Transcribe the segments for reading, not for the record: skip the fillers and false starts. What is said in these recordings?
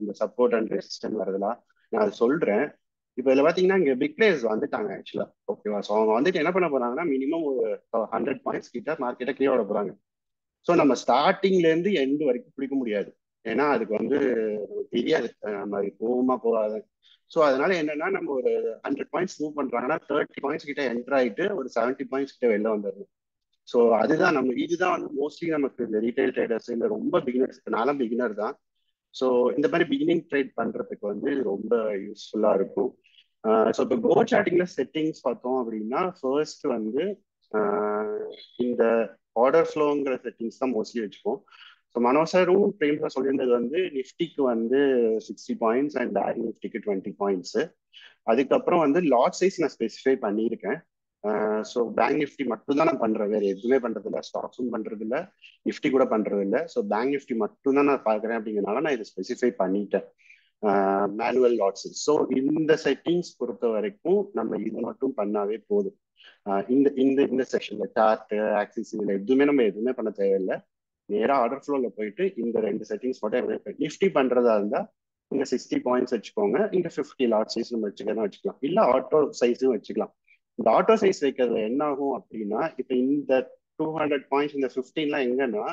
இந்த support and resistant வரதுலாம் நான் அதை சொல்றேன். இப்போ இதில் பார்த்தீங்கன்னா இங்கே பிக் பிளேயர்ஸ் வந்துட்டாங்க ஆக்சுவலா. ஓகேவா? ஸோ அவங்க வந்துட்டு என்ன பண்ண போறாங்கன்னா மினிமம் ஒரு 100 பாயிண்ட்ஸ் கிட்ட மார்க்கெட்டை கீழே விட போறாங்க. ஸோ நம்ம ஸ்டார்டிங்ல இருந்து எண்டு வரைக்கும் பிடிக்க முடியாது. ஏன்னா அதுக்கு வந்து நமக்கு தெரியாது நம்ம அது போகுமா போகாது. ஸோ அதனால என்னன்னா நம்ம ஒரு 100 பாயிண்ட்ஸ் மூவ் பண்றாங்கன்னா 30 பாயிண்ட்ஸ் கிட்ட என்டர் ஆயிட்டு ஒரு 70 பாயிண்ட்ஸ் கிட்ட வெளில வந்துடணும். ஸோ அதுதான் நம்ம இதுதான் வந்து மோஸ்ட்லி நமக்கு இந்த ரீட்டைல் ட்ரேடர்ஸ் இந்த ரொம்ப பிகினர்ஸ், நானும் பிகினர் தான். ஸோ இந்த மாதிரி பிகினிங் ட்ரேட் பண்றதுக்கு வந்து இது ரொம்ப யூஸ்ஃபுல்லா இருக்கும். ஸோ இப்போ கோ சார்ட்டிங்ல செட்டிங்ஸ் பார்த்தோம் அப்படின்னா ஃபர்ஸ்ட் வந்து இந்த ஆர்டர் ஃப்ளோங்கிற செட்டிங்ஸ் தான் மோஸ்ட்லி வச்சுப்போம். ஸோ மனோசரும் பிரேம் சார் சொல்லியிருந்தது வந்து நிஃப்டிக்கு வந்து 60 பாயிண்ட்ஸ் அண்ட் பேங்க் நிஃப்டிக்கு 20 பாயிண்ட்ஸ். அதுக்கப்புறம் வந்து லாட் சைஸ் நான் ஸ்பெசிஃபை பண்ணியிருக்கேன். ஸோ பேங்க் நிஃப்டி மட்டும் தான் நான் பண்றேன், வேற எதுவுமே பண்றது இல்லை. ஸ்டாக்ஸும் பண்றது இல்லை, நிஃப்டி கூட பண்றது இல்லை. ஸோ பேங்க் நிஃப்டி மட்டும் தான் நான் பார்க்குறேன் அப்படிங்கிறனால நான் இதை ஸ்பெசிஃபை பண்ணிட்டேன், மேனுவல் லாட்ஸ். ஸோ இந்த செட்டிங்ஸ் பொறுத்த வரைக்கும் நம்ம இது மட்டும் பண்ணாவே போதும். இந்த இந்த இந்த செக்ஷன்ல சார்ட் ஆக்சிஸ் இதுல எதுவுமே பண்ண தேவையில்லை. நேராக ஆர்டர் ஃப்ளோல போயிட்டு இந்த ரெண்டு செட்டிங்ஸ் மட்டும் நிஃப்டி பண்றதா இருந்தா இங்க 60 பாயிண்ட்ஸ் வச்சுக்கோங்க, இங்க 50 லாட் சைஸ் நம்ம வச்சுக்கலாம், இல்ல ஆட்டோ சைஸும் வச்சுக்கலாம். இந்த ஆட்டோ சைஸ் வைக்கிறது என்ன ஆகும் அப்படின்னா இப்ப இந்த 200 பாயிண்ட்ஸ் இந்த 15 எங்கன்னா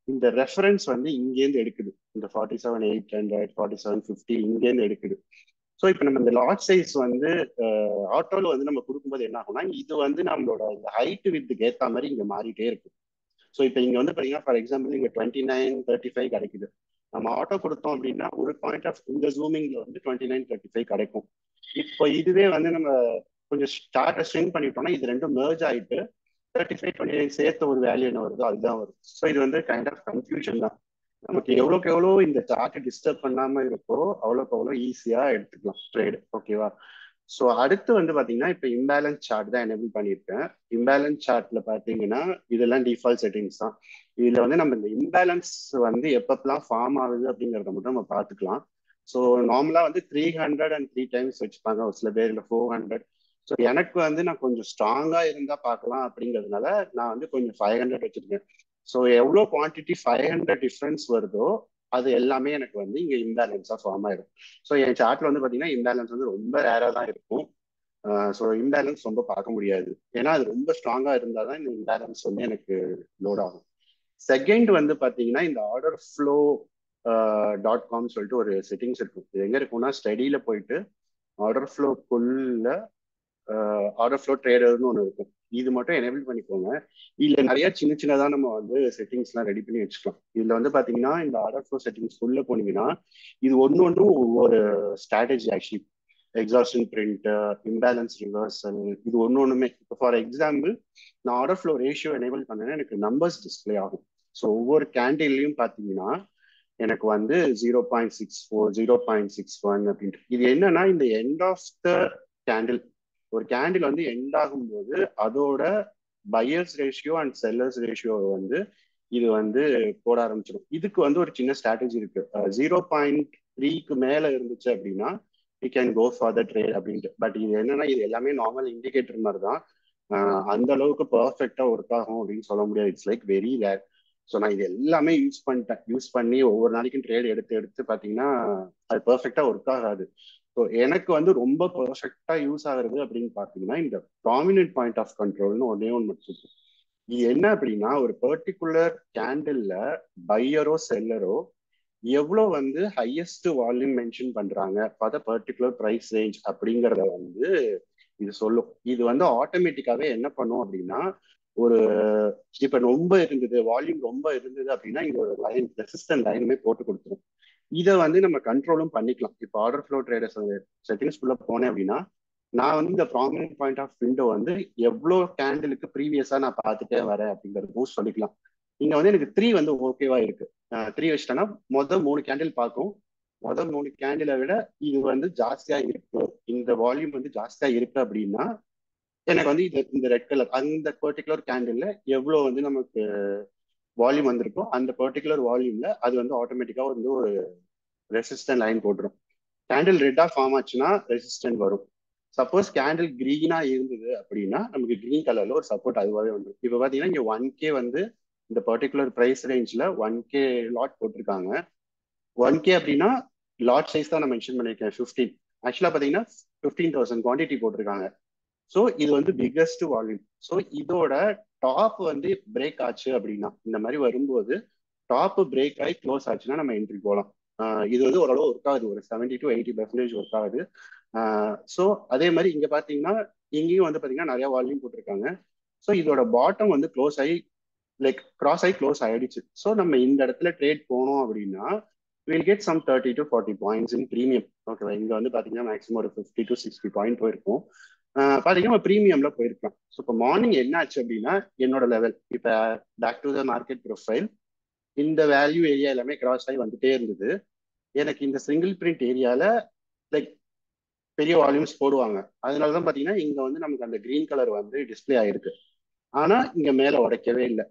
இந்த ரெஃபரன்ஸ் வந்து இங்கேருந்து எடுக்குது. இந்த 47,800 4750 இங்கேருந்து எடுக்குது. ஸோ இப்போ நம்ம இந்த லாட் சைஸ் வந்து ஆட்டோல வந்து நம்ம கொடுக்கும்போது என்ன ஆகும்னா இது வந்து நம்மளோட இந்த ஹைட் வித்துக்கு ஏற்ற மாதிரி இங்க மாறிட்டே இருக்கும். ஸோ இப்போ இங்க வந்து பாத்தீங்கன்னா ஃபார் எக்ஸாம்பிள் இங்க 2935 கிடைக்குது. நம்ம ஆட்டோ கொடுத்தோம் அப்படின்னா ஒரு பாயிண்ட் ஆஃப் இந்த ஜூமிங்ல வந்து 2935 கிடைக்கும். இப்போ இதுவே வந்து நம்ம கொஞ்சம் ஸ்டார்ட்டை ஸ்விங் பண்ணிட்டோம்னா இது ரெண்டும் மெர்ஜ் ஆயிட்டு 35 29 சேர்த்த ஒரு வேல்யூ என்ன வருதோ அதுதான் வரும். ஸோ இது வந்து கைண்ட் ஆஃப் கன்ஃபியூஷன் தான். நமக்கு எவ்வளோக்கு எவ்வளோ இந்த சார்ட் டிஸ்டர்ப் பண்ணாம இருக்கோ அவ்வளோக்கு அவ்வளோ ஈஸியா எடுத்துக்கலாம் ட்ரேடு. ஓகேவா? ஸோ அடுத்து வந்து பாத்தீங்கன்னா இப்போ இம்பேலன்ஸ் சார்ட் தான் எனேபிள் பண்ணியிருக்கேன். இம்பேலன்ஸ் சார்ட்ல பாத்தீங்கன்னா இதெல்லாம் டிஃபால்ட் செட்டிங்ஸ் தான். இதுல வந்து நம்ம இந்த இம்பேலன்ஸ் வந்து எப்பப்பெல்லாம் ஃபார்ம் ஆகுது அப்படிங்கிறத மட்டும் நம்ம பார்த்துக்கலாம். ஸோ நார்மலா வந்து 300 அண்ட் 3 டைம்ஸ் வச்சுப்பாங்க ஒரு சில பேர், இல்லை 400. ஸோ எனக்கு வந்து நான் கொஞ்சம் ஸ்ட்ராங்கா இருந்தா பார்க்கலாம் அப்படிங்கிறதுனால நான் வந்து கொஞ்சம் 500 வச்சிருக்கேன். ஸோ எவ்வளோ குவான்டிட்டி 500 டிஃபரன்ஸ் வருதோ அது எல்லாமே எனக்கு வந்து இங்க இம்பேலன்ஸா ஃபார்ம் ஆயிடும். ஸோ என் சார்ட்ல வந்து பாத்தீங்கன்னா இம்பேலன்ஸ் வந்து ரொம்ப ரேரா தான் இருக்கும். ஸோ இம்பேலன்ஸ் ரொம்ப பார்க்க முடியாது, ஏன்னா அது ரொம்ப ஸ்ட்ராங்கா இருந்தால் தான் இந்த இம்பேலன்ஸ் வந்து எனக்கு லோட் ஆகும். செகண்ட் வந்து பாத்தீங்கன்னா இந்த ஆர்டர் ஃப்ளோ .com சொல்லிட்டு ஒரு செட்டிங்ஸ் இருக்கும். இது எங்க இருக்கும்னா ஸ்டடியில போயிட்டு ஆர்டர் ஃப்ளோக்குள்ள ஆர்டர் ஃப்ளோ ட்ரேடர்னு ஒன்று இருக்கும். இது மட்டும் எனேபிள் பண்ணிக்கோங்க. இதுல நிறைய சின்ன சின்னதா நம்ம வந்து செட்டிங்ஸ்லாம் ரெடி பண்ணி வச்சுக்கலாம். இதுல வந்து பாத்தீங்கன்னா இந்த ஆர்டர் ஃப்ளோ செட்டிங்ஸ் உள்ள போனீங்கன்னா இது ஒன்றும் ஒவ்வொரு strategy actually. Exhaustion print, imbalance reversal, இது ஒன்றுமே. இப்போ ஃபார் எக்ஸாம்பிள் நான் ஆர்டர் ஃப்ளோ ரேஷியோ எனேபிள் பண்ணேன்னா எனக்கு நம்பர்ஸ் டிஸ்பிளே ஆகும். ஸோ ஒவ்வொரு கேண்டில்லையும் பார்த்தீங்கன்னா எனக்கு வந்து 0.64 0.61 அப்படின்ட்டு. இது என்னன்னா இந்த எண்ட் ஆஃப் த கேண்டில், ஒரு கேண்டில் வந்து எண்ட் ஆகும்போது அதோட buyers ratio and sellers ratio வந்து இது வந்து போட ஆரம்பிச்சிடும். இதுக்கு வந்து ஒரு சின்ன ஸ்ட்ராட்டஜி இருக்கு. 0.3க்கு மேல இருந்துச்சு அப்படின்னா we can go for the trade அப்படின்ட்டு. பட் இது என்னன்னா இது எல்லாமே நார்மல் இண்டிகேட்டர் மாதிரி தான். அந்த அளவுக்கு பர்ஃபெக்டா ஒர்க் ஆகும் அப்படின்னு சொல்ல முடியாது. It's like very rare. So நான் இது எல்லாமே யூஸ் பண்ணி ஒவ்வொரு நாளைக்கும் ட்ரேட் எடுத்து எடுத்து பார்த்தீங்கன்னா அது பர்ஃபெக்டா ஒர்க் ஆகாது. ஸோ எனக்கு வந்து ரொம்ப பர்ஃபெக்டா யூஸ் ஆகுறது அப்படின்னு பார்த்தீங்கன்னா இந்த ப்ராமினன்ட் பாயிண்ட் ஆஃப் கண்ட்ரோல்னு ஒன்னே ஒன்று மட்டும். இது என்ன அப்படின்னா ஒரு பர்டிகுலர் கேண்டில்ல பையரோ செல்லரோ எவ்வளோ வந்து ஹையஸ்ட் வால்யூம் மென்ஷன் பண்றாங்க for the particular price range அப்படிங்கிறத வந்து இது சொல்லும். இது வந்து ஆட்டோமேட்டிக்காவே என்ன பண்ணும் அப்படின்னா ஒரு இப்ப ரொம்ப இருந்தது, வால்யூம் ரொம்ப இருந்தது அப்படின்னா இங்க ஒரு லைன் ரெசிஸ்டன்ட் லைனுமே போட்டு கொடுத்துரும். இதை வந்து நம்ம கண்ட்ரோலும் பண்ணிக்கலாம். இப்போ ஆர்டர் ஃப்ளோ ட்ரேடர்ஸ் செட்டிங்ஸ்குள்ள போனேன் அப்படின்னா நான் வந்து இந்த ப்ராமினன்ட் பாயிண்ட் ஆஃப் விண்டோ வந்து எவ்வளோ கேண்டிலுக்கு ப்ரீவியஸா நான் பார்த்துட்டே வரேன் அப்படிங்கிறது சொல்லிக்கலாம். இங்க வந்து எனக்கு 3 வந்து ஓகேவா இருக்கு. 3 வச்சுட்டேன்னா மொதல் 3 கேண்டில் பார்க்கும். மொதல் 3 கேண்டிலை விட இது வந்து ஜாஸ்தியா இருக்கு, இந்த வால்யூம் வந்து ஜாஸ்தியா இருக்கு அப்படின்னா எனக்கு வந்து இது இந்த ரெட் கலர் அந்த பர்டிகுலர் கேண்டில்ல எவ்வளவு வந்து நமக்கு வால்யூம் வந்திருக்கோ அந்த பர்டிகுலர் வால்யூம்ல அது வந்து ஆட்டோமேட்டிக்கா வந்து ஒரு ரெசிஸ்டன்ட் லைன் போட்டுரும். கேண்டில் ரெட்டா ஃபார்ம் ஆச்சுன்னா ரெசிஸ்டன்ட் வரும். சப்போஸ் கேண்டில் கிரீனா இருந்தது அப்படின்னா நமக்கு கிரீன் கலர்ல ஒரு சப்போர்ட் அதுவாகவே வந்துடும். இப்போ பாத்தீங்கன்னா இங்க 1K வந்து இந்த பர்டிகுலர் பிரைஸ் ரேஞ்ச்ல 1K லாட் போட்டிருக்காங்க. 1K அப்படின்னா லாட் சைஸ் தான் நான் மென்ஷன் பண்ணியிருக்கேன் 15. ஆக்சுவலாக பார்த்தீங்கன்னா 15,000 குவான்டிட்டி போட்டிருக்காங்க. ஸோ இது வந்து பிக்கஸ்ட் வால்யூம். ஸோ இதோட டாப் வந்து பிரேக் ஆச்சு அப்படின்னா, இந்த மாதிரி வரும்போது டாப் பிரேக் ஆகி க்ளோஸ் ஆச்சுன்னா நம்ம என்ட்ரி போகலாம். இது வந்து ஓரளவு ஒர்க் ஆகுது, ஒரு 70 to 80% ஒர்க் ஆகுது. ஸோ அதே மாதிரி இங்க பாத்தீங்கன்னா இங்கேயும் வந்து பாத்தீங்கன்னா நிறைய வால்யூம் போட்டிருக்காங்க. ஸோ இதோட பாட்டம் வந்து க்ளோஸ் ஆகி லைக் கிராஸ் ஆகி க்ளோஸ் ஆயிடுச்சு. ஸோ நம்ம இந்த இடத்துல ட்ரேட் போனோம் அப்படின்னா will get some 30 to 40 points in premium. ஓகேவா, இங்க வந்து பாத்தீங்கன்னா மேக்ஸிமம் ஒரு 50 to 60 பாயிண்ட் போயிருக்கும். பாத்தீங்கன்னா ப்ரீமியம்ல போயிருக்கலாம். ஸோ இப்போ மார்னிங் என்ன ஆச்சு அப்படின்னா என்னோட லெவல் இப்போ back to the market profile, இந்த வேல்யூ ஏரியா எல்லாமே கிராஸ் ஆகி வந்துட்டே இருந்தது. எனக்கு இந்த சிங்கிள் பிரிண்ட் ஏரியால லைக் பெரிய வால்யூம்ஸ் போடுவாங்க. அதனாலதான் பாத்தீங்கன்னா இங்க வந்து நமக்கு அந்த கிரீன் கலர் வந்து டிஸ்பிளே ஆயிருக்கு. ஆனா இங்க மேல உடைக்கவே இல்லை,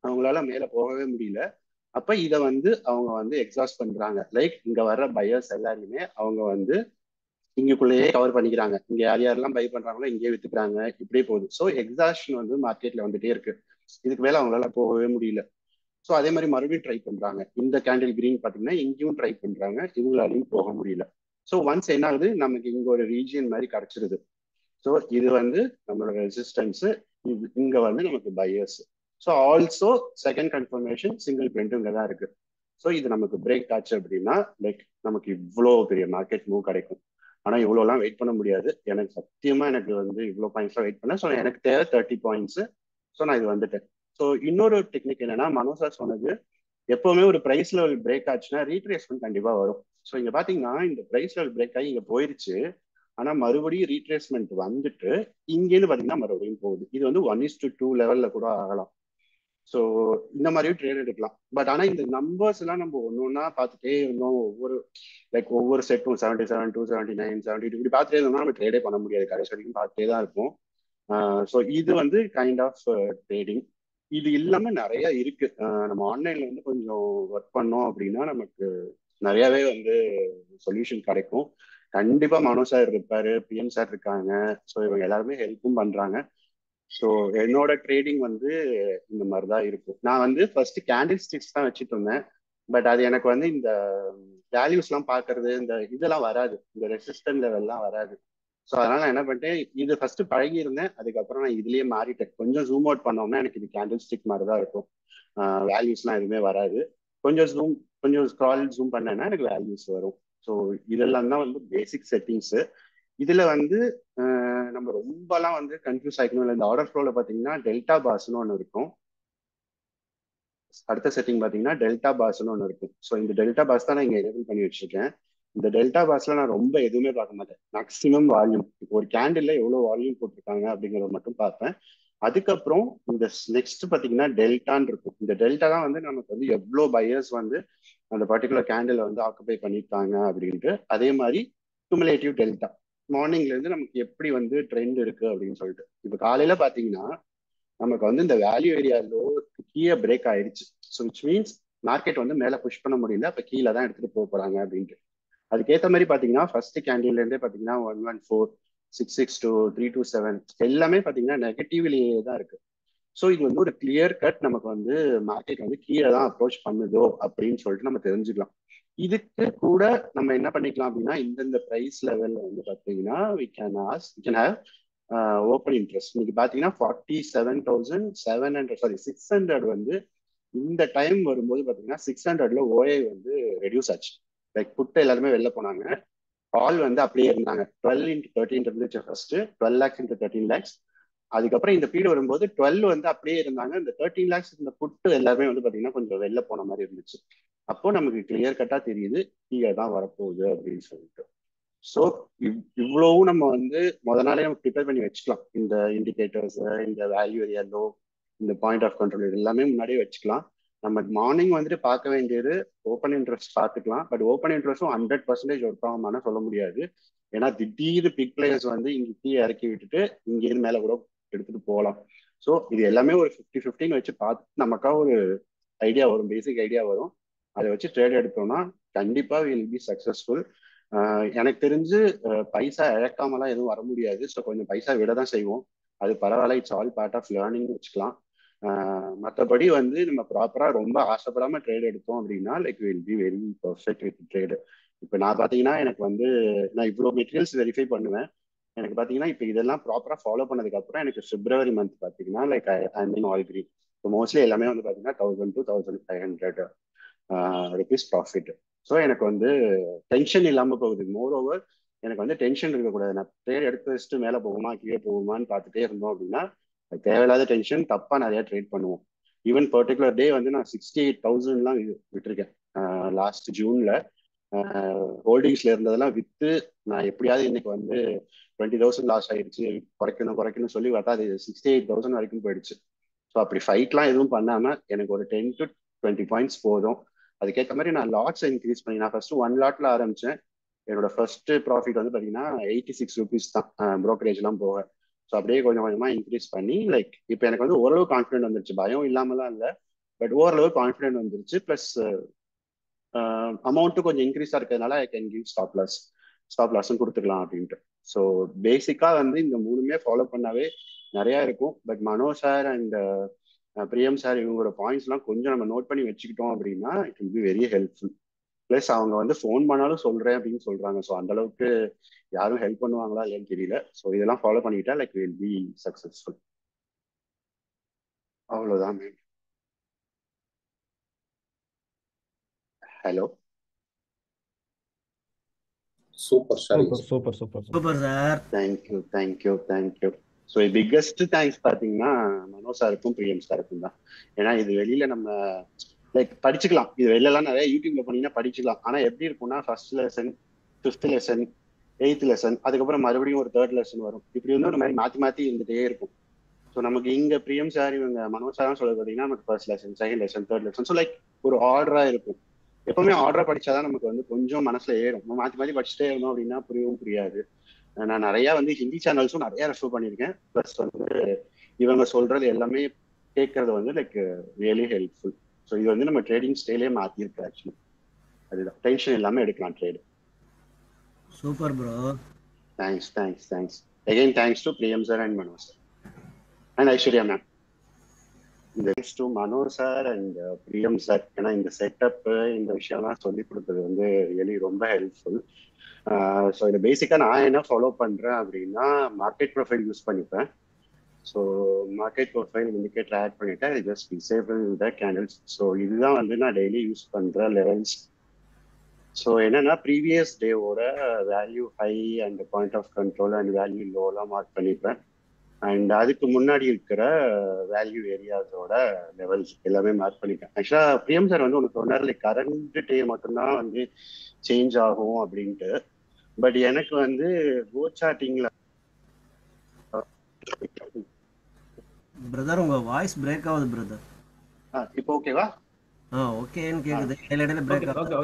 அவங்களால மேல போகவே முடியல. அப்ப இதை வந்து அவங்க வந்து எக்ஸாஸ்ட் பண்றாங்க. லைக் இங்க வர்ற பையர்ஸ் எல்லாருமே அவங்க வந்து இங்கக்குள்ளேயே கவர் பண்ணிக்கிறாங்க. இங்க யார் யாரெல்லாம் பை பண்றாங்களோ இங்கேயே வித்துக்கிறாங்க. இப்படியே போகுது. ஸோ எக்ஸாஷன் வந்து மார்க்கெட்ல வந்துட்டே இருக்கு. இதுக்கு மேல அவங்களால போகவே முடியல. ஸோ அதே மாதிரி மறுபடியும் ட்ரை பண்றாங்க. இந்த கேண்டில் கிரீன் பாத்தீங்கன்னா இங்கேயும் ட்ரை பண்றாங்க, இவங்களாலையும் போக முடியல. ஸோ ஒன்ஸ் என்ன ஆகுது, நமக்கு இங்க ஒரு ரீஜியன் மாதிரி கிடைச்சிருது. ஸோ இது வந்து நம்மளோட ரெசிஸ்டன்ஸ், இங்க வந்து நமக்கு buyers. So also second confirmation single print இங்க தான் இருக்கு. ஸோ இது நமக்கு பிரேக் ஆச்சு அப்படின்னா லைக் நமக்கு இவ்வளோ பெரிய மார்க்கெட் மூவ் கிடைக்கும். ஆனா இவ்வளோலாம் வெயிட் பண்ண முடியாது. எனக்கு சத்தியமா எனக்கு வந்து இவ்வளோ பாயிண்ட்ஸ் வெயிட் பண்ணேன். ஸோ எனக்கு தேவை 30 பாயிண்ட்ஸ். ஸோ நான் இது வந்துட்டேன். ஸோ இன்னொரு டெக்னிக் என்னன்னா, மனோஜ் சொன்னது, எப்பவுமே ஒரு பிரைஸ் லெவல் பிரேக் ஆச்சுன்னா ரீட்ரேஸ்மெண்ட் கண்டிப்பா வரும். ஸோ இங்க பாத்தீங்கன்னா இந்த பிரைஸ் லெவல் பிரேக் ஆகி இங்க போயிருச்சு. ஆனா மறுபடியும் ரீட்ரேஸ்மெண்ட் வந்துட்டு இங்கேருந்து பாத்தீங்கன்னா மறுபடியும் போகுது. இது வந்து 1:2 லெவல்ல கூட ஆகலாம். ஸோ இந்த மாதிரியும் ட்ரேட் எடுக்கலாம். பட் ஆனா இந்த நம்பர்ஸ் எல்லாம் நம்ம ஒன்று ஒன்றா பார்த்துட்டே இருந்தோம். ஒவ்வொரு செட்டும் 77, 279, 72 இப்படி பார்த்துட்டே இருந்தோம்னா நம்ம ட்ரேடே பண்ண முடியாது. கடைசி வரைக்கும் பார்த்துட்டே தான் இருப்போம். ஸோ இது வந்து கைண்ட் ஆஃப் ட்ரேடிங். இது இல்லாம நிறைய இருக்கு. நம்ம ஆன்லைன்ல வந்து கொஞ்சம் ஒர்க் பண்ணோம் அப்படின்னா நமக்கு நிறையவே வந்து சொல்யூஷன் கிடைக்கும். கண்டிப்பா மனோ சார் இருப்பாரு, பிஎம் சார் இருக்காங்க. ஸோ இவங்க எல்லாருமே ஹெல்ப்பும் பண்றாங்க. ஸோ என்னோட ட்ரேடிங் வந்து இந்த மாதிரி தான் இருக்கும். நான் வந்து ஃபர்ஸ்ட் கேண்டில் ஸ்டிக்ஸ் தான் வச்சுட்டு இருந்தேன். பட் அது எனக்கு வந்து இந்த வேல்யூஸ்லாம் பார்க்கறது, இந்த இதெல்லாம் வராது, இந்த ரெசிஸ்டன்ட் லெவல்லாம் வராது. ஸோ அதனால நான் என்ன பண்ணிட்டேன், இது ஃபர்ஸ்ட் பழகி இருந்தேன். அதுக்கப்புறம் நான் இதுலயே மாறிட்டேன். கொஞ்சம் ஜூம் அவுட் பண்ணோம்னா எனக்கு இது கேண்டில் ஸ்டிக் மாதிரி தான் இருக்கும். வேல்யூஸ்லாம் எதுவுமே வராது. கொஞ்சம் ஜூம் கொஞ்சம் ஸ்க்ரால் ஜூம் பண்ணேன்னா எனக்கு வேல்யூஸ் வரும். ஸோ இதெல்லாம் தான் வந்து பேசிக் செட்டிங்ஸ். இதுல வந்து நம்ம ரொம்பலாம் வந்து கன்ஃபியூஸ் ஆகிக்கணும் இல்லை. இந்த ஆர்டர் ஃப்ளோல பார்த்தீங்கன்னா டெல்டா பாஸ்ன்னு ஒன்று இருக்கும். அடுத்த செட்டிங் பார்த்தீங்கன்னா டெல்டா பாஸ்ன்னு ஒன்று இருக்கும். ஸோ இந்த டெல்டா பாஸ் தான் நான் இங்கே எனேபிள் பண்ணி வச்சிருக்கேன். இந்த டெல்டா பாஸ்ல நான் ரொம்ப எதுவுமே பார்க்க மாட்டேன். மேக்ஸிமம் வால்யூம், இப்போ ஒரு கேண்டில்ல எவ்வளோ வால்யூம் போட்டிருக்காங்க அப்படிங்கிறத மட்டும் பார்ப்பேன். அதுக்கப்புறம் இந்த நெக்ஸ்ட் பார்த்தீங்கன்னா டெல்டான்னு இருக்கும். இந்த டெல்டா தான் வந்து நமக்கு வந்து எவ்வளோ பையர்ஸ் வந்து அந்த பர்டிகுலர் கேண்டில் வந்து ஆக்குபை பண்ணியிருக்காங்க அப்படின்ட்டு. அதே மாதிரி குமுலேட்டிவ் டெல்டா, மார்னிங்ல இருந்து நமக்கு எப்படி வந்து ட்ரெண்ட் இருக்கு அப்படின்னு சொல்லிட்டு. இப்போ காலையில பார்த்தீங்கன்னா நமக்கு வந்து இந்த வேல்யூ ஏரியா லோ கீழே பிரேக் ஆயிடுச்சு. ஸோ விச் மீன்ஸ் மார்க்கெட் வந்து மேலே புஷ் பண்ண முடியல, அப்போ கீழே தான் எடுத்துட்டு போக போறாங்க அப்படின்ட்டு. அதுக்கேற்ற மாதிரி பார்த்தீங்கன்னா ஃபர்ஸ்ட் கேண்டில்ல இருந்தே பார்த்தீங்கன்னா 114, 662, 327 எல்லாமே பார்த்தீங்கன்னா நெகட்டிவ்லேயே தான் இருக்கு. ஸோ இது வந்து ஒரு கிளியர் கட் நமக்கு வந்து மார்க்கெட் வந்து கீழே தான் அப்ரோச் பண்ணுதோ அப்படின்னு சொல்லிட்டு நம்ம தெரிஞ்சுக்கலாம். இதுக்கு கூட நம்ம என்ன பண்ணிக்கலாம் அப்படின்னா, இந்தந்த ப்ரைஸ் லெவல்ல வந்து பார்த்தீங்கன்னா we can have open interest. இன்னைக்கு பார்த்தீங்கன்னா 47,700, சாரி 600 வந்து இந்த டைம் வரும்போது பார்த்தீங்கன்னா 600ல ஓஏ வந்து ரெடியூஸ் ஆச்சு. லைக் புட்டு எல்லாருமே வெளில போனாங்க, ஆல் வந்து அப்படியே இருந்தாங்க. 12 into 13 இருந்துச்சு ஃபர்ஸ்ட், 12 lakhs into 13 lakhs. அதுக்கப்புறம் இந்த பீரியட் வரும்போது 12 வந்து அப்படியே இருந்தாங்க. இந்த 13 lakhs இந்த புட்டு எல்லாமே வந்து பார்த்தீங்கன்னா கொஞ்சம் வெளில போன மாதிரி இருந்துச்சு. அப்போ நமக்கு கிளியர் கட்டா தெரியுது கீழே தான் வரப்போகுது அப்படின்னு சொல்லிட்டு. ஸோ இவ்வளவும் நம்ம வந்து நாளே நம்ம ப்ரிப்பேர் பண்ணி வச்சுக்கலாம். இந்த இண்டிகேட்டர்ஸ், இந்த வேல்யூ ஏரியா லோ, இந்த பாயிண்ட் ஆஃப் கண்ட்ரோல், இது எல்லாமே முன்னாடியே வச்சுக்கலாம். நம்ம மார்னிங் வந்துட்டு பார்க்க வேண்டியது ஓப்பன் இன்ட்ரெஸ்ட் பார்த்துக்கலாம். பட் ஓப்பன் இன்ட்ரெஸ்ட்டும் 100% ஒர்க் ஆகுமானா சொல்ல முடியாது. ஏன்னா திடீர் பிக் பிளேயர்ஸ் வந்து இங்க கீழே இறக்கி விட்டுட்டு இங்கேருந்து மேலே கூட எடுத்துட்டு போகலாம். ஸோ இது எல்லாமே ஒரு 50-15 வச்சு பார்த்து நமக்கா ஒரு ஐடியா வரும், பேசிக் ஐடியா வரும். அதை வச்சு ட்ரேட் எடுத்தோம்னா கண்டிப்பா வில் பி சக்சஸ்ஃபுல். எனக்கு தெரிஞ்சு பைசா இழக்காமலாம் எதுவும் வர முடியாது. ஸோ கொஞ்சம் பைசா விட தான் செய்வோம். அது பரவாயில்ல, it's all part of learning வச்சுக்கலாம். மற்றபடி வந்து நம்ம ப்ராப்பரா ரொம்ப ஆசைப்படாம ட்ரேட் எடுத்தோம் அப்படின்னா like will be very perfect with trade. இப்போ நான் பார்த்தீங்கன்னா எனக்கு வந்து நான் இவ்வளோ மெட்டீரியல்ஸ் வெரிஃபை பண்ணுவேன். எனக்கு பார்த்தீங்கன்னா இப்போ இதெல்லாம் ப்ராப்பராக ஃபாலோ பண்ணதுக்கு அப்புறம் எனக்கு பிப்ரவரி மந்த் பார்த்தீங்கன்னா like I mean all green. இப்போ மோஸ்ட்லி எல்லாமே வந்து பார்த்தீங்கன்னா 1000 to 1500 ருபீஸ் ப்ராஃபிட். ஸோ எனக்கு வந்து டென்ஷன் இல்லாமல் போகுது. மோர் ஓவர் எனக்கு வந்து டென்ஷன் இருக்கக்கூடாது. நான் ட்ரேட் எடுத்து வச்சுட்டு மேலே போகுமா கீழே போகுமான்னு பார்த்துட்டே இருந்தோம் அப்படின்னா தேவையில்லாத டென்ஷன் தப்பாக நிறைய ட்ரேட் பண்ணுவோம். ஈவன் பர்டிகுலர் டே வந்து நான் 68,000லாம் விட்டுருக்கேன் லாஸ்ட் ஜூன்ல. ஹோல்டிங்ஸ்ல இருந்ததெல்லாம் வித்து நான் எப்படியாவது இன்னைக்கு வந்து 20,000 லாஸ் ஆயிடுச்சு, குறைக்கணும் குறைக்கணும் சொல்லி பார்த்தா அது 68,000 வரைக்கும் போயிடுச்சு. ஸோ அப்படி ஃபைட்லாம் எதுவும் பண்ணாம எனக்கு ஒரு 10 to 20 பாயிண்ட்ஸ் போதும். அதுக்கேற்ற மாதிரி நான் லாட்ஸ் இன்க்ரீஸ் பண்ணி நான் ஃபர்ஸ்ட் 1 லாட்ல ஆரம்பிச்சேன். என்னோட ஃபர்ஸ்ட் ப்ராஃபிட் வந்து பார்த்தீங்கன்னா 86 ருபீஸ் தான் ப்ரோக்கரேஜ்லாம் போக. ஸோ அப்படியே கொஞ்சம் கொஞ்சமா இன்க்ரீஸ் பண்ணி லைக் இப்போ எனக்கு வந்து ஓரளவு கான்ஃபிடென்ட் வந்துருச்சு. பயம் இல்லாமலாம் இல்லை, பட் ஓரளவு கான்ஃபிடென்ட் வந்துருச்சு. ப்ளஸ் அமௌண்ட்டும் கொஞ்சம் இன்க்ரீஸாக இருக்கிறதுனால ஐ கேன் கிவ் ஸ்டாப் லாஸும் கொடுத்துக்கலாம் அப்படின்ட்டு. ஸோ பேசிக்காக வந்து இந்த மூணுமே ஃபாலோ பண்ணாவே நிறையா இருக்கும். But Mano sir and Priyam sir இவங்களோட பாயிண்ட்ஸ்லாம் கொஞ்சம் நம்ம நோட் பண்ணி வச்சுக்கிட்டோம் அப்படின்னா it will be very helpful. Plus அவங்க வந்து ஃபோன் பண்ணாலும் சொல்கிறேன் அப்படின்னு சொல்கிறாங்க. ஸோ அந்த அளவுக்கு யாரும் ஹெல்ப் பண்ணுவாங்களா இல்லைன்னு தெரியல. ஸோ இதெல்லாம் ஃபாலோ பண்ணிக்கிட்டா லைக் வில் பி சக்ஸஸ்ஃபுல். அவ்வளோதான் ma'am. Hello. Super super super super super sir. Thank you. So biggest thanks பார்த்தீங்கன்னா மனோ சாருக்கும் பிரியம் சாருக்கும் தான். ஏன்னா இது வெளியில நம்ம லைக் படிச்சுக்கலாம். இது வெளிலலாம் நிறைய யூடியூப்ல போனீங்கன்னா படிச்சுக்கலாம். ஆனால் எப்படி இருக்கும்னா first lesson, 5th lesson, 8th lesson, அதுக்கப்புறம் மறுபடியும் ஒரு 3rd லெசன் வரும். இப்படி வந்து ஒரு மாதிரி மாற்றி இருந்துகிட்டே இருக்கும். ஸோ நமக்கு இங்க பிரியம் சார் இவங்க மனோ சார் சொல்றது பார்த்தீங்கன்னா நமக்கு first lesson, 2nd lesson, 3rd lesson. So like ஒரு ஆர்டரா இருக்கும். எப்பவுமே ஆர்டரா படிச்சாதான் நமக்கு வந்து கொஞ்சம் மனசுல ஏறும். மாற்றி படிச்சுட்டே இருந்தோம் அப்படின்னா புரியாது. நான் நிறைய வந்து ஹிந்தி சேனல்ஸும் நிறைய ரெஃபர் பண்ணியிருக்கேன். ப்ளஸ் வந்து இவங்க சொல்றது எல்லாமே கேட்கறது வந்து லைக் ரியலி ஹெல்ப்ஃபுல். ஸோ இது வந்து நம்ம ட்ரேடிங் ஸ்டைலே மாற்றிருக்கு ஆக்சுவலி. அதுதான் டென்ஷன் இல்லாமல் எடுக்கலாம் trade. Super bro. Thanks again. Thanks to Priyam sir and Mano sir and Aishwarya ma'am. Thanks to Mano sir and Priyam sir. ஏன்னா இந்த செட்டப் இந்த விஷயம்லாம் சொல்லி கொடுத்தது வந்து ரியலி ரொம்ப ஹெல்ப்ஃபுல். ஸோ இதை பேசிக்காக நான் என்ன ஃபாலோ பண்ணுறேன் அப்படின்னா மார்க்கெட் ப்ரொஃபைல் யூஸ் பண்ணிப்பேன். So market profile indicator add பண்ணிட்டேன். I just disable the candles. So இதுதான் வந்து நான் டெய்லி யூஸ் பண்ணுற லெவல்ஸ். ஸோ என்னன்னா ப்ரீவியஸ் டேவோட value high and point of control and value லோலாம் மார்க் பண்ணிப்பேன். அண்ட் அதுக்கு முன்னாடி இருக்கிற வேல்யூ ஏரியாஸோட லெவல்ஸ் எல்லாமே மார்க் பண்ணிப்பேன். ஆக்சுவலாக பிரியம் சார் வந்து ஒன்று சொன்னார் லைக் கரண்ட் டே மட்டும்தான் வந்து சேஞ்ச் ஆகும் அப்படின்ட்டு. பட் எனக்கு வந்து கோ சார்ட்டிங்ல பிரதர் உங்க வாய்ஸ் பிரேக் ஆகுது பிரதர். இப்போ ஓகேவா? ஓகேன்னு கேக்குது. இடையில பிரேக் ஆகுது.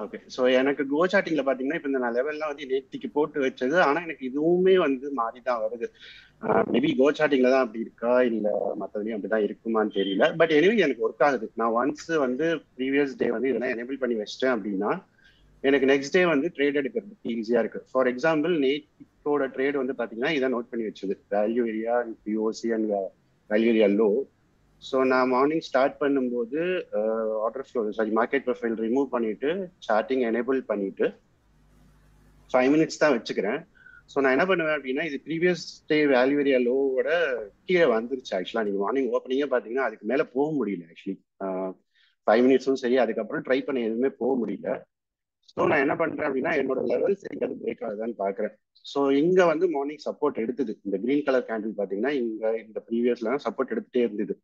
ஓகே. ஸோ எனக்கு கோ சார்ட்டிங்ல பாத்தீங்கன்னா இப்போ இந்த நான் லெவல்லாம் வந்து நேத்திக்கு போட்டு வச்சது. ஆனா எனக்கு இதுவுமே வந்து மாறி தான் வருது. மேபி கோ சார்ட்டிங்ல தான் அப்படி இருக்கா இல்ல மற்றதுலையும் அப்படிதான் இருக்குமான்னு தெரியல. பட் எனிவே எனக்கு ஒர்க் ஆகுது. நான் ஒன்ஸ் வந்து ப்ரீவியஸ் டே வந்து இதெல்லாம் எனேபிள் பண்ணி வச்சிட்டேன் அப்படின்னா எனக்கு நெக்ஸ்ட் டே வந்து ட்ரேட் எடுக்கிறதுக்கு ஈஸியா இருக்கு. ஃபார் எக்ஸாம்பிள் நேற்றோட ட்ரேட் வந்து பாத்தீங்கன்னா இதை நோட் பண்ணி வச்சது value area POC and value area low. So நான் மார்னிங் ஸ்டார்ட் பண்ணும்போது order flow market profile remove பண்ணிட்டு சார்ட்டிங் எனேபிள் பண்ணிட்டு 5 மினிட்ஸ் தான் வச்சுக்கிறேன். ஸோ நான் என்ன பண்ணுவேன் அப்படின்னா இது ப்ரீவியஸ் டே வேல்யூ ஏரியா லோவோட கீழே வந்துருச்சு. ஆக்சுவலாக நீங்கள் மார்னிங் ஓப்பனிங்கே பார்த்தீங்கன்னா அதுக்கு மேலே போக முடியல. ஆக்சுவலி 5 மினிட்ஸும் சரி அதுக்கப்புறம் ட்ரை பண்ண எதுவுமே போக முடியல. ஸோ நான் என்ன பண்றேன் அப்படின்னா என்னோட லெவல்ஸ் எங்கேயாவது பிரேக் ஆகுதான்னு பாக்குறேன். ஸோ இங்க வந்து மார்னிங் சப்போர்ட் எடுத்தது. இந்த கிரீன் கலர் கேண்டில் பாத்தீங்கன்னா இங்க இந்த ப்ரீவியஸ்ல சப்போர்ட் எடுத்துட்டே இருந்தது.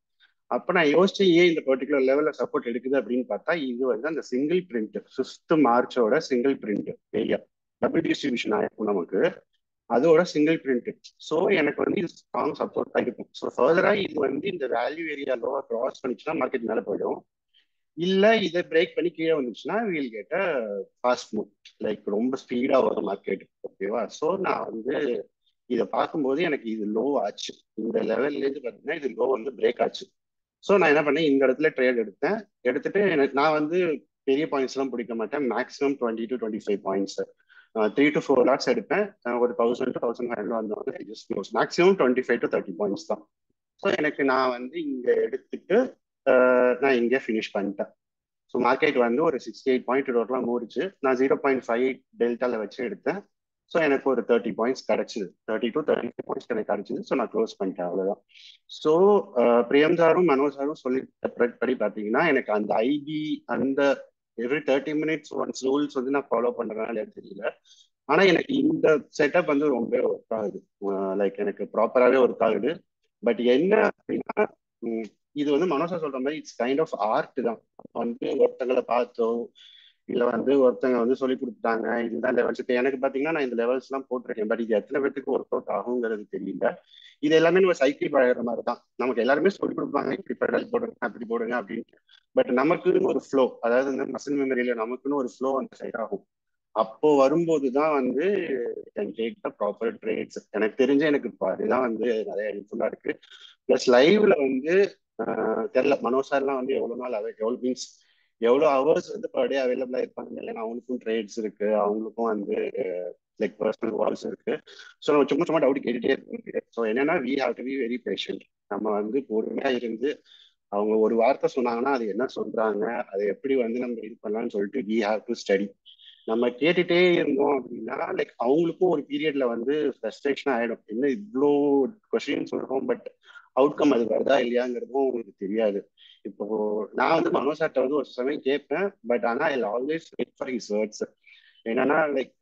அப்ப நான் யோசிச்சு ஏன் இந்த பர்டிகுலர் லெவல்ல சப்போர்ட் எடுக்குது அப்படின்னு பார்த்தா இது வந்து அந்த சிங்கிள் பிரிண்ட் 5th மார்ச்சோட single print area double distribution ஆயிருக்கும் நமக்கு, அதோட சிங்கிள் பிரிண்ட். ஸோ எனக்கு வந்து இது ஸ்ட்ராங் சப்போர்ட் இருக்கும். ஸோ ஃபர்தரா இது வந்து இந்த வேல்யூ ஏரியா லோவா கிராஸ் பண்ணிச்சுன்னா மார்க்கெட் மேலே போயிடும். இல்ல இதை பிரேக் பண்ணி கீழே வந்துச்சுன்னா we'll get a fast move like ரொம்ப ஸ்பீடா வரும் மார்க்கெட். ஓகேவா? ஸோ நான் வந்து இதை பார்க்கும்போது எனக்கு இது லோ ஆச்சு. இந்த லெவல்ல இருந்து பார்த்தீங்கன்னா இது லோ வந்து பிரேக் ஆச்சு. ஸோ நான் என்ன பண்ணேன் இந்த இடத்துல ட்ரேட் எடுத்துட்டு நான் வந்து பெரிய பாயிண்ட்ஸ் எல்லாம் பிடிக்க மாட்டேன். Maximum 20 to 25 points 3 to 4 lots எடுப்பேன். ஒரு 1000 to 1500 வந்தவங்க just close. Maximum 25 to 30 points தான். ஸோ எனக்கு நான் வந்து இங்க எடுத்துட்டு நான் இங்கே ஃபினிஷ் பண்ணிட்டேன். ஸோ மார்க்கெட் வந்து ஒரு 68 பாயிண்ட் ரோட்லாம் மூடிச்சு. நான் 0.5 டெல்டால வச்சு எடுத்தேன். ஸோ எனக்கு ஒரு 30 பாயிண்ட்ஸ் கிடைச்சிது, 30 to 35 பாயிண்ட்ஸ் எனக்கு கிடைச்சிது. ஸோ நான் க்ளோஸ் பண்ணிட்டேன், அவ்வளோதான். ஸோ பிரியம் சாரும் மனோஜ் சாரும் சொல்லி படி பார்த்தீங்கன்னா எனக்கு அந்த ஐபி அந்த எவ்ரி 30 minutes ஒன்ஸ் ரூல்ஸ் வந்து நான் ஃபாலோ பண்றதுனால எனக்கு தெரியல. ஆனா எனக்கு இந்த செட்டப் வந்து ரொம்ப ஒர்க் ஆகுது. லைக் எனக்கு ப்ராப்பராகவே ஒர்க் ஆகுது. பட் என்ன அப்படின்னா, இது வந்து மனோஜா சொல்ற மாதிரி இட்ஸ் கைண்ட் ஆஃப் ஆர்ட் தான். வந்து ஒருத்தங்களை பார்த்தோ இல்ல வந்து ஒருத்தங்க வந்து சொல்லி கொடுத்துட்டாங்க இதுதான் லெவல்ஸ். இப்போ எனக்கு பாத்தீங்கன்னா நான் இந்த லெவல்ஸ் எல்லாம் போட்டிருக்கேன். பட் இது எத்தனை பேருக்கு ஒர்க் அவுட் ஆகுங்கிறது தெரியல. இது எல்லாமே நம்ம சைக்கிள் பழகிற மாதிரி தான். நமக்கு எல்லாருமே சொல்லி கொடுப்பாங்க இப்படி பெடல் போடுங்க அப்படி போடுங்க அப்படின்னு. பட் நமக்குன்னு ஒரு ஃப்ளோ, அதாவது இந்த மசில் மெமரியில நமக்குன்னு ஒரு ஃப்ளோ அந்த சைட் ஆகும். அப்போ வரும்போது தான் வந்து can take the proper trades. எனக்கு தெரிஞ்ச எனக்கு இப்போ அதுதான் வந்து நிறைய ஹெல்ப்ஃபுல்லா இருக்கு. ப்ளஸ் லைவ்ல வந்து தெரியல மனோஜ் சார்லாம் வந்து எவ்வளவு நாள் எவ்வளவு மீன்ஸ் எவ்வளவு ஹவர்ஸ் வந்து பர் டே அவைலபிளா இருப்பாங்க. இல்லைன்னா அவங்களுக்கும் ட்ரேட்ஸ் இருக்கு, அவங்களுக்கும் வந்து லைக் பர்சனல் வால்ஸ் இருக்கு. ஸோ நம்ம சும்மா சும்மா டவுட் கேட்டுட்டே இருக்க. ஸோ என்னன்னா we have to be very patient. நம்ம வந்து பொறுமையா இருந்து அவங்க ஒரு வார்த்தை சொன்னாங்கன்னா அது என்ன சொல்றாங்க, அதை எப்படி வந்து நம்ம இது பண்ணலாம்னு சொல்லிட்டு வி ஹாவ் டு ஸ்டடி. நம்ம கேட்டுட்டே இருந்தோம் அப்படின்னா லைக் அவங்களுக்கும் ஒரு பீரியட்ல வந்து ஃப்ரஸ்ட்ரேஷன் ஆயிடும். என்ன இவ்வளோ கொஸ்டின் சொல்றோம் பட் அவுட்கம் அது வருதா இல்லையாங்கிறதும் உங்களுக்கு தெரியாது. இப்போ நான் வந்து மனோஜ் சார்ட்ட வந்து ஒரு சமயம் கேட்பேன். பட் ஆனா I always wait for his words. என்னன்னா லைக்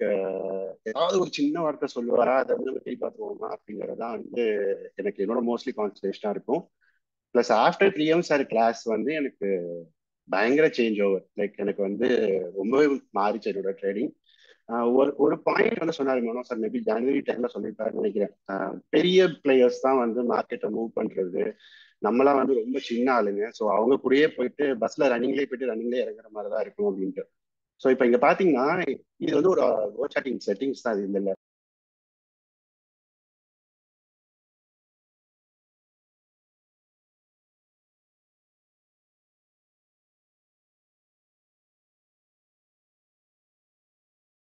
ஏதாவது ஒரு சின்ன வார்த்தை சொல்லுவாரா, அதை வந்து நம்ம கை பார்த்துருவோமா அப்படிங்கறதான் வந்து எனக்கு என்னோட மோஸ்ட்லி கான்சன்ட்ரேஷனா இருக்கும். Plus after 3 months sir class வந்து எனக்கு பயங்கர சேஞ்ச் ஓவர். லைக் எனக்கு வந்து ரொம்பவே மாறிச்சு என்னோட ட்ரேடிங். ஒரு ஒரு பாயிண்ட் வந்து சொன்னாரு மனோ சார், மேபி ஜனவரி டைம்ல சொல்லியிருப்பாருன்னு நினைக்கிறேன். பெரிய பிளேயர்ஸ் தான் வந்து மார்க்கெட்டை மூவ் பண்றது, நம்மளாம் வந்து ரொம்ப சின்ன ஆளுங்க. ஸோ அவங்க கூடயே போயிட்டு பஸ்ல ரன்னிங்லேயே போயிட்டு ரன்னிங்லேயே இறங்குற மாதிரி தான் இருக்கும் அப்படின்ட்டு. ஸோ இப்போ இங்க பாத்தீங்கன்னா இது வந்து ஒரு செட்டிங்ஸ் தான், இது இல்லை.